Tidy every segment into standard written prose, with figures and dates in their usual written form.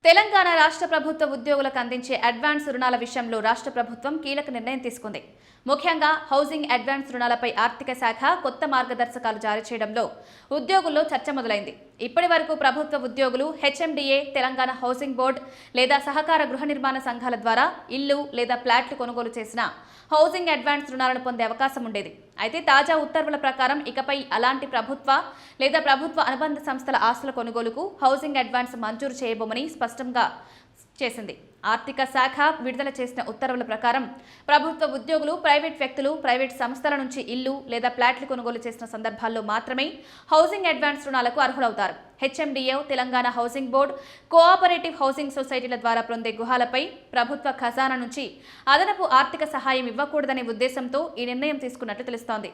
తెలంగాణ రాష్ట్ర ప్రభుత్వ ఉద్యోగులకు అందించే అడ్వాన్స్ రుణాల విషయంలో రాష్ట్ర ప్రభుత్వం కీలక నిర్ణయం తీసుకుంది. ముఖ్యంగా హౌసింగ్ అడ్వాన్స్ రుణాలపై ఆర్థిక శాఖ కొత్త మార్గదర్శకాలు జారీ చేయడంలో ఉద్యోగుల్లో చర్చ మొదలైంది. ఇప్పటి వరకు ప్రభుత్వ ఉద్యోగులు హెచ్ఎండిఏ, తెలంగాణ హౌసింగ్ బోర్డు లేదా సహకార గృహ నిర్మాణ సంఘాల ద్వారా ఇల్లు లేదా ఫ్లాట్లు కొనుగోలు చేసిన హౌసింగ్ అడ్వాన్స్ రుణాలను పొందే అవకాశం ఉండేది. అయితే తాజా ఉత్తర్వుల ప్రకారం ఇకపై అలాంటి ప్రభుత్వ లేదా ప్రభుత్వ అనుబంధ సంస్థల ఆస్తుల కొనుగోలుకు హౌసింగ్ అడ్వాన్స్ మంజూరు చేయబోమని స్పష్టంగా చేసింది. ఆర్థిక శాఖ విడుదల చేసిన ఉత్తర్వుల ప్రకారం ప్రభుత్వ ఉద్యోగులు, ప్రైవేట్ వ్యక్తులు, ప్రైవేట్ సంస్థల నుంచి ఇల్లు లేదా ఫ్లాట్లు కొనుగోలు చేసిన సందర్భాల్లో మాత్రమే హౌసింగ్ అడ్వాన్స్ రుణాలకు అర్హులవుతారు. H M D A, Telangana housing board, cooperative housing సొసైటీల ద్వారా పొందే గృహాలపై ప్రభుత్వ ఖజానా నుంచి అదనపు ఆర్థిక సహాయం ఇవ్వకూడదనే ఉద్దేశంతో ఈ నిర్ణయం తీసుకున్నట్లు తెలుస్తోంది.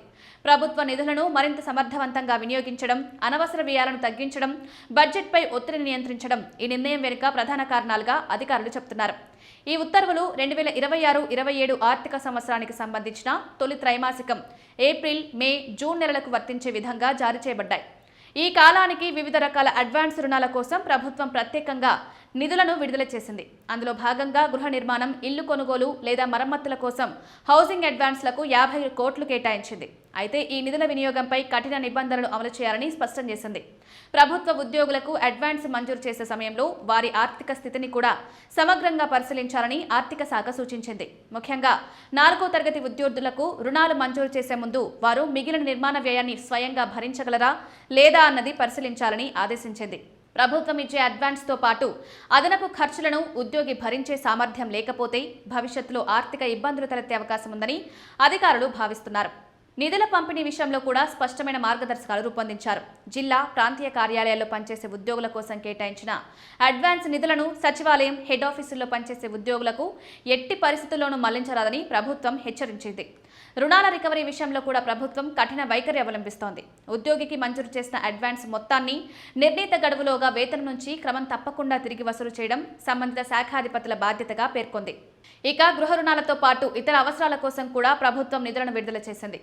ప్రభుత్వ నిధులను మరింత సమర్థవంతంగా వినియోగించడం, అనవసర వ్యయాలను తగ్గించడం, బడ్జెట్పై ఒత్తిడిని నియంత్రించడం ఈ నిర్ణయం వెనుక ప్రధాన కారణాలుగా అధికారులు చెబుతున్నారు. ఈ ఉత్తర్వులు 2026-27 ఆర్థిక సంవత్సరానికి సంబంధించిన తొలి త్రైమాసికం ఏప్రిల్, మే, జూన్ నెలలకు వర్తించే విధంగా జారీ చేయబడ్డాయి. ఈ కాలానికి వివిధ రకాల అడ్వాన్స్ రుణాల కోసం ప్రభుత్వం ప్రత్యేకంగా నిధులను విడుదల చేసింది. అందులో భాగంగా గృహ నిర్మాణం, ఇల్లు కొనుగోలు లేదా మరమ్మతుల కోసం హౌసింగ్ అడ్వాన్స్లకు 50 కోట్లు కేటాయించింది. అయితే ఈ నిధుల వినియోగంపై కఠిన నిబంధనలు అమలు చేయాలని స్పష్టం చేసింది. ప్రభుత్వ ఉద్యోగులకు అడ్వాన్స్ మంజూరు చేసే సమయంలో వారి ఆర్థిక స్థితిని కూడా సమగ్రంగా పరిశీలించాలని ఆర్థిక శాఖ సూచించింది. ముఖ్యంగా 4వ తరగతి ఉద్యోగులకు రుణాలు మంజూరు చేసే ముందు వారు మిగిలిన నిర్మాణ వ్యయాన్ని స్వయంగా భరించగలరా లేదా అన్నది పరిశీలించాలని ఆదేశించింది. ప్రభుత్వం ఇచ్చే అడ్వాన్స్తో పాటు అదనపు ఖర్చులను ఉద్యోగి భరించే సామర్థ్యం లేకపోతే భవిష్యత్తులో ఆర్థిక ఇబ్బందులు తలెత్తే అవకాశం ఉందని అధికారులు భావిస్తున్నారు. నిధుల పంపిణీ విషయంలో కూడా స్పష్టమైన మార్గదర్శకాలు రూపొందించారు. జిల్లా, ప్రాంతీయ కార్యాలయాల్లో పనిచేసే ఉద్యోగుల కోసం కేటాయించిన అడ్వాన్స్ నిధులను సచివాలయం, హెడ్ ఆఫీసుల్లో పనిచేసే ఉద్యోగులకు ఎట్టి పరిస్థితుల్లోనూ మళ్లించరాదని ప్రభుత్వం హెచ్చరించింది. రుణాల రికవరీ విషయంలో కూడా ప్రభుత్వం కఠిన వైఖరి అవలంబిస్తోంది. ఉద్యోగికి మంజూరు చేసిన అడ్వాన్స్ మొత్తాన్ని నిర్ణీత గడువులోగా వేతనం నుంచి క్రమం తప్పకుండా తిరిగి వసూలు చేయడం సంబంధిత శాఖాధిపతుల బాధ్యతగా పేర్కొంది. ఇక గృహ రుణాలతో పాటు ఇతర అవసరాల కోసం కూడా ప్రభుత్వం నిధులను విడుదల చేసింది.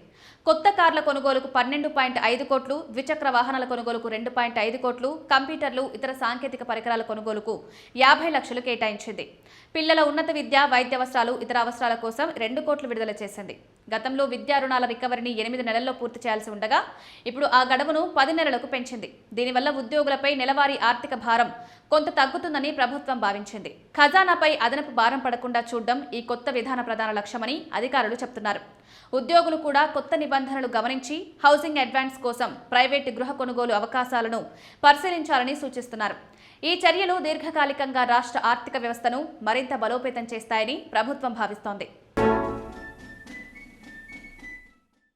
కొత్త కార్ల కొనుగోలుకు 12.5 కోట్లు, ద్విచక్ర వాహనాల కొనుగోలుకు 2.5 కోట్లు, కంప్యూటర్లు, ఇతర సాంకేతిక పరికరాల కొనుగోలుకు 50 లక్షలు కేటాయించింది. పిల్లల ఉన్నత విద్య, వైద్యావసరాలు, ఇతర అవసరాల కోసం 2 కోట్లు విడుదల చేసింది. గతంలో విద్యా రుణాల రికవరీని 8 నెలల్లో పూర్తి చేయాల్సి ఉండగా ఇప్పుడు ఆ గడువును 10 నెలలకు పెంచింది. దీనివల్ల ఉద్యోగులపై నెలవారీ ఆర్థిక భారం కొంత తగ్గుతుందని ప్రభుత్వం భావించింది. ఖజానాపై అదనపు భారం పడకుండా చూడడం ఈ కొత్త విధాన ప్రధాన లక్ష్యమని అధికారులు చెబుతున్నారు. ఉద్యోగులు కూడా కొత్త నిబంధనలు గమనించి హౌసింగ్ అడ్వాన్స్ కోసం ప్రైవేటు గృహ కొనుగోలు అవకాశాలను పరిశీలించాలని సూచిస్తున్నారు. ఈ చర్యలు దీర్ఘకాలికంగా రాష్ట్ర ఆర్థిక వ్యవస్థను మరింత బలోపేతం చేస్తాయని ప్రభుత్వం భావిస్తోంది.